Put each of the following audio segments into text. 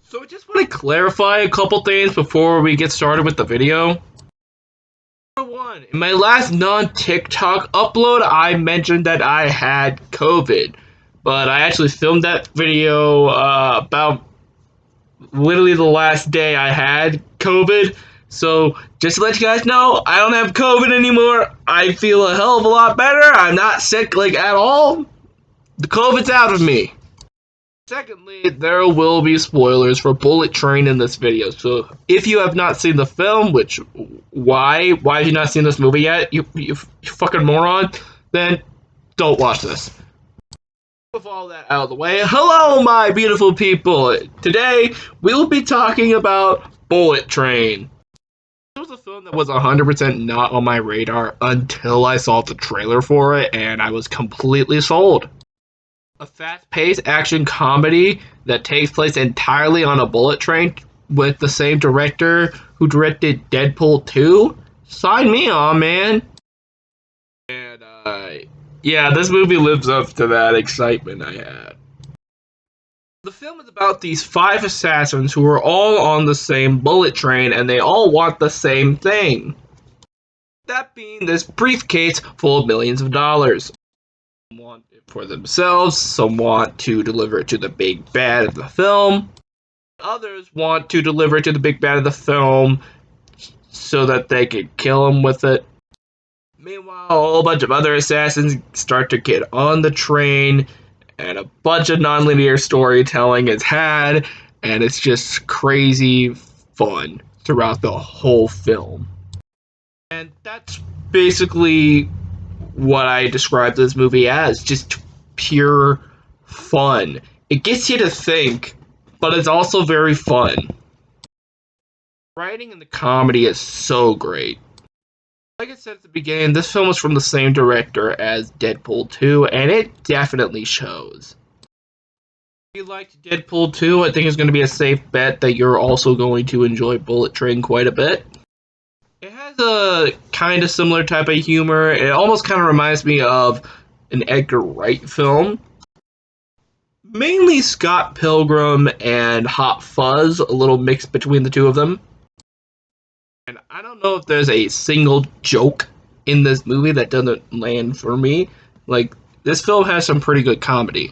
So I just want to clarify a couple things before we get started with the video. Number one, in my last non-TikTok upload, I mentioned that I had COVID. But I actually filmed that video about literally the last day I had COVID. So just to let you guys know, I don't have COVID anymore. I feel a hell of a lot better. I'm not sick like at all. The COVID's out of me. Secondly, there will be spoilers for Bullet Train in this video. So if you have not seen the film, which why have you not seen this movie yet? You fucking moron. Then don't watch this. With all that out of the way, hello my beautiful people. Today we will be talking about Bullet Train. It was a film that was 100% not on my radar until I saw the trailer for it, and I was completely sold. A fast-paced action comedy that takes place entirely on a bullet train with the same director who directed Deadpool 2? Sign me on, man. And, yeah, this movie lives up to that excitement I had. The film is about these 5 assassins who are all on the same bullet train and they all want the same thing. That being this briefcase full of millions of dollars. Some want it for themselves, some want to deliver it to the big bad of the film. Others want to deliver it to the big bad of the film so that they can kill him with it. Meanwhile, a whole bunch of other assassins start to get on the train, and a bunch of nonlinear storytelling is had, and it's just crazy fun throughout the whole film. And that's basically what I describe this movie as, just pure fun. It gets you to think, but it's also very fun. Writing and the comedy is so great. Like I said at the beginning, this film is from the same director as Deadpool 2, and it definitely shows. If you liked Deadpool 2, I think it's going to be a safe bet that you're also going to enjoy Bullet Train quite a bit. It has a kind of similar type of humor. It almost kind of reminds me of an Edgar Wright film. Mainly Scott Pilgrim and Hot Fuzz, a little mix between the two of them. And I don't know if there's a single joke in this movie that doesn't land for me. Like, this film has some pretty good comedy.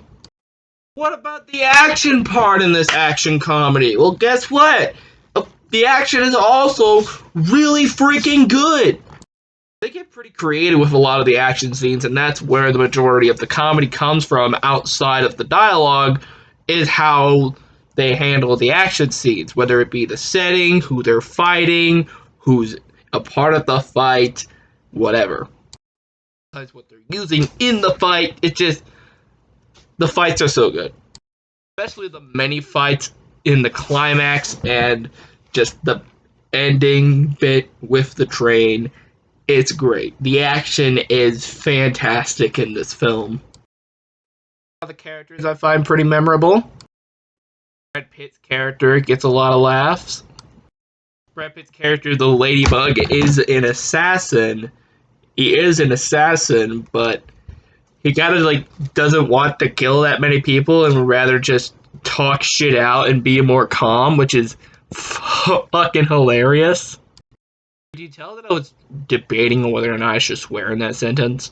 What about the action part in this action comedy? Well, guess what? The action is also really freaking good. They get pretty creative with a lot of the action scenes, and that's where the majority of the comedy comes from outside of the dialogue, is how they handle the action scenes, whether it be the setting, who they're fighting, who's a part of the fight, whatever. Besides what they're using in the fight, it's just, the fights are so good. Especially the many fights in the climax and just the ending bit with the train. It's great. The action is fantastic in this film. The characters I find pretty memorable. Brad Pitt's character gets a lot of laughs. Brad Pitt's character, the Ladybug, is an assassin. He is an assassin, but he doesn't want to kill that many people and would rather just talk shit out and be more calm, which is fucking hilarious. Did you tell that I was debating on whether or not I should swear in that sentence?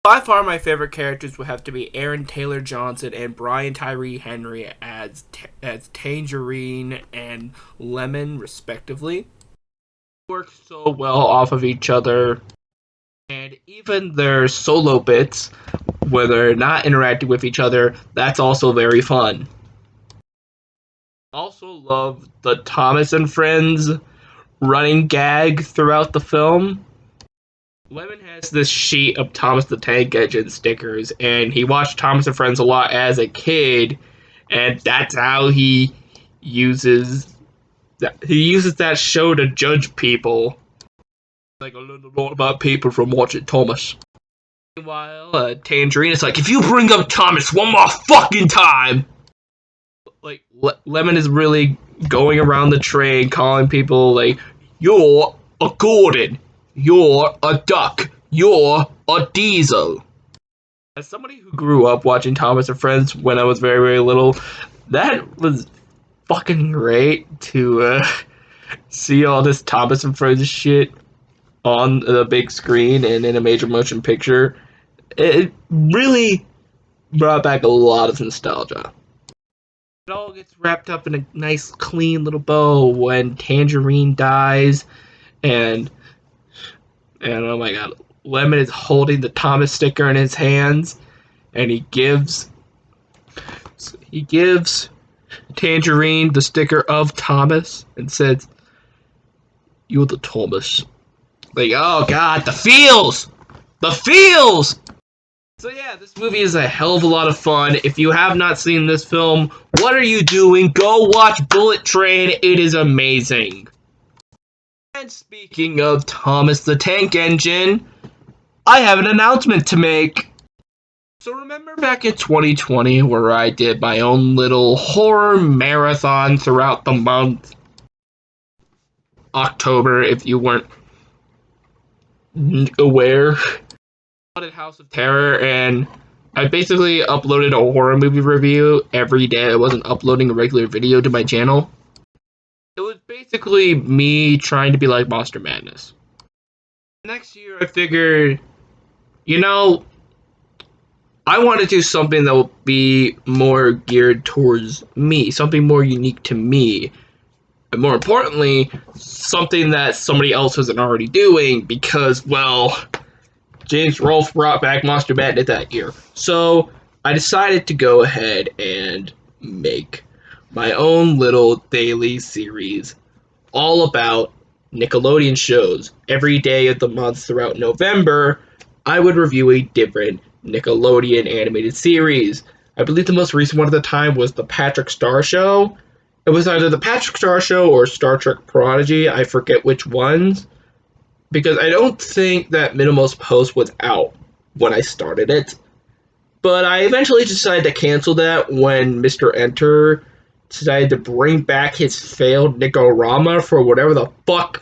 By far my favorite characters would have to be Aaron Taylor Johnson and Brian Tyree Henry as Tangerine and Lemon, respectively. They work so well off of each other, and even their solo bits, where they're not interacting with each other, that's also very fun. Also love the Thomas and Friends running gag throughout the film. Lemon has this sheet of Thomas the Tank Engine stickers, and he watched Thomas and Friends a lot as a kid, and that's how he uses that show to judge people. Like, I learned a lot about people from watching Thomas. Meanwhile, Tangerine is like, if you bring up Thomas one more fucking time! Like, Lemon is really going around the train calling people, like, you're a Gordon, you're a Duck, you're a Diesel. As somebody who grew up watching Thomas and Friends when I was very, very little, that was fucking great to see all this Thomas and Friends shit on the big screen and in a major motion picture. It really brought back a lot of nostalgia. It all gets wrapped up in a nice, clean little bow when Tangerine dies, and oh my god, Lemon is holding the Thomas sticker in his hands, and he gives Tangerine the sticker of Thomas and says, "You're the Thomas." Like, oh god, the feels, the feels. So yeah, this movie is a hell of a lot of fun. If you have not seen this film, what are you doing? Go watch Bullet Train. It is amazing. And speaking of Thomas the Tank Engine, I have an announcement to make. So remember back in 2020 where I did my own little horror marathon throughout the month? October, if you weren't aware. Haunted House of Terror, and I basically uploaded a horror movie review every day. I wasn't uploading a regular video to my channel. It was basically me trying to be like Monster Madness. Next year, I figured, I want to do something that will be more geared towards me, something more unique to me. And more importantly, something that somebody else isn't already doing because, well, James Rolfe brought back Monster Madness that year. So I decided to go ahead and make my own little daily series all about Nickelodeon shows. Every day of the month throughout November, I would review a different Nickelodeon animated series. I believe the most recent one at the time was The Patrick Star Show. It was either The Patrick Star Show or Star Trek Prodigy. I forget which ones. Because I don't think that Minimal's Post was out when I started it. But I eventually decided to cancel that when Mr. Enter decided to bring back his failed Nickorama for whatever the fuck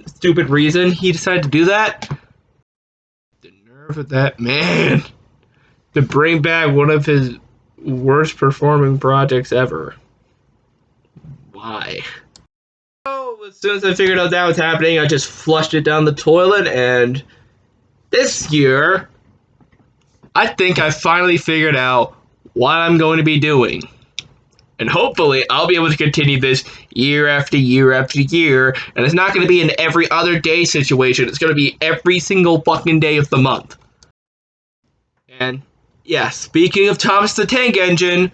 stupid reason he decided to do that. The nerve of that man to bring back one of his worst performing projects ever. Why? As soon as I figured out that was happening, I just flushed it down the toilet, and this year, I think I finally figured out what I'm going to be doing. And hopefully, I'll be able to continue this year after year after year, and it's not going to be an every other day situation, it's going to be every single fucking day of the month. And, yeah, speaking of Thomas the Tank Engine,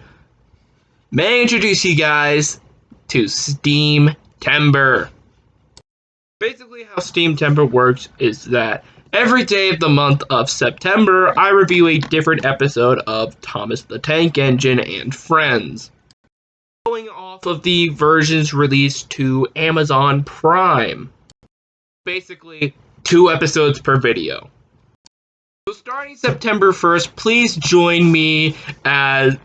may I introduce you guys to Steam Timber. Basically, how Steam Timber works is that every day of the month of September, I review a different episode of Thomas the Tank Engine and Friends, going off of the versions released to Amazon Prime. Basically, 2 episodes per video. So starting September 1st, please join me as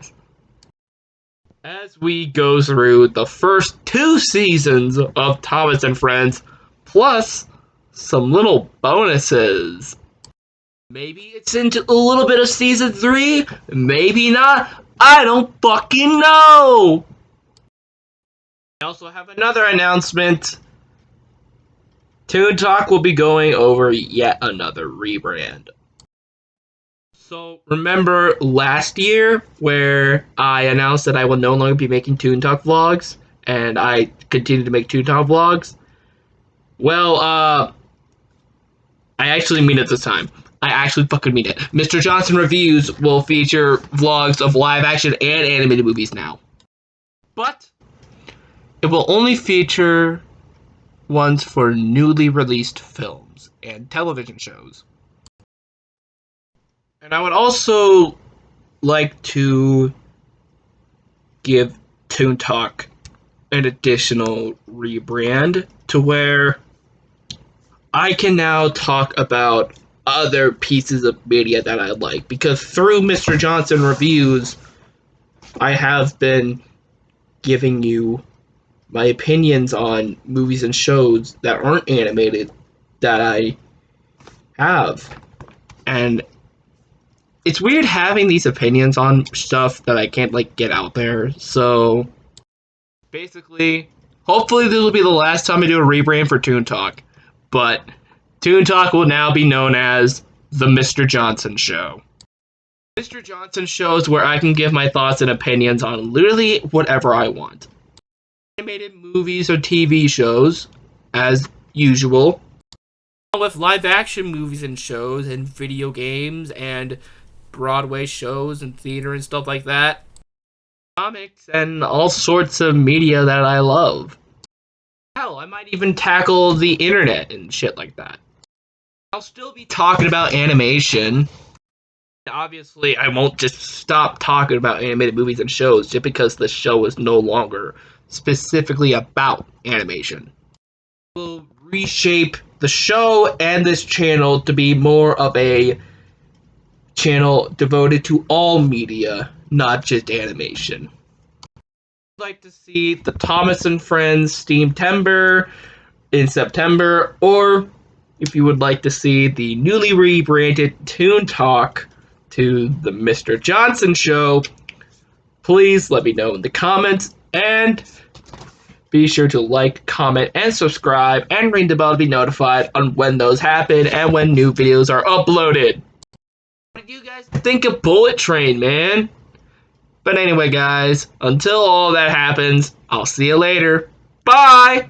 we go through the first 2 seasons of Thomas and Friends, plus some little bonuses. Maybe it's into a little bit of season 3, maybe not, I don't fucking know! I also have another announcement. Toon Talk will be going over yet another rebrand. So, remember last year where I announced that I will no longer be making Toon Talk vlogs, and I continue to make Toon Talk vlogs? Well, I actually mean it this time. I actually fucking mean it. Mr. Johnson Reviews will feature vlogs of live action and animated movies now. But it will only feature ones for newly released films and television shows. And I would also like to give Toon Talk an additional rebrand to where I can now talk about other pieces of media that I like, because through Mr. Johnson Reviews, I have been giving you my opinions on movies and shows that aren't animated that I have. And it's weird having these opinions on stuff that I can't, get out there, so Basically, hopefully this will be the last time I do a rebrand for Toon Talk, but Toon Talk will now be known as The Mr. Johnson Show. Mr. Johnson Show is where I can give my thoughts and opinions on literally whatever I want. Animated movies or TV shows, as usual, along with live action movies and shows and video games and Broadway shows and theater and stuff like that. Comics and all sorts of media that I love. Hell, I might even tackle the internet and shit like that. I'll still be talking about animation. Obviously, I won't just stop talking about animated movies and shows just because the show is no longer specifically about animation. We'll reshape the show and this channel to be more of a channel devoted to all media, not just animation. I'd like to see the Thomas and Friends Steam Timber in September, or if you would like to see the newly rebranded Toon Talk to the Mr. Johnson Show, please let me know in the comments, and be sure to like, comment, and subscribe, and ring the bell to be notified on when those happen and when new videos are uploaded. What do you guys think of Bullet Train, man? But anyway, guys, until all that happens, I'll see you later. Bye!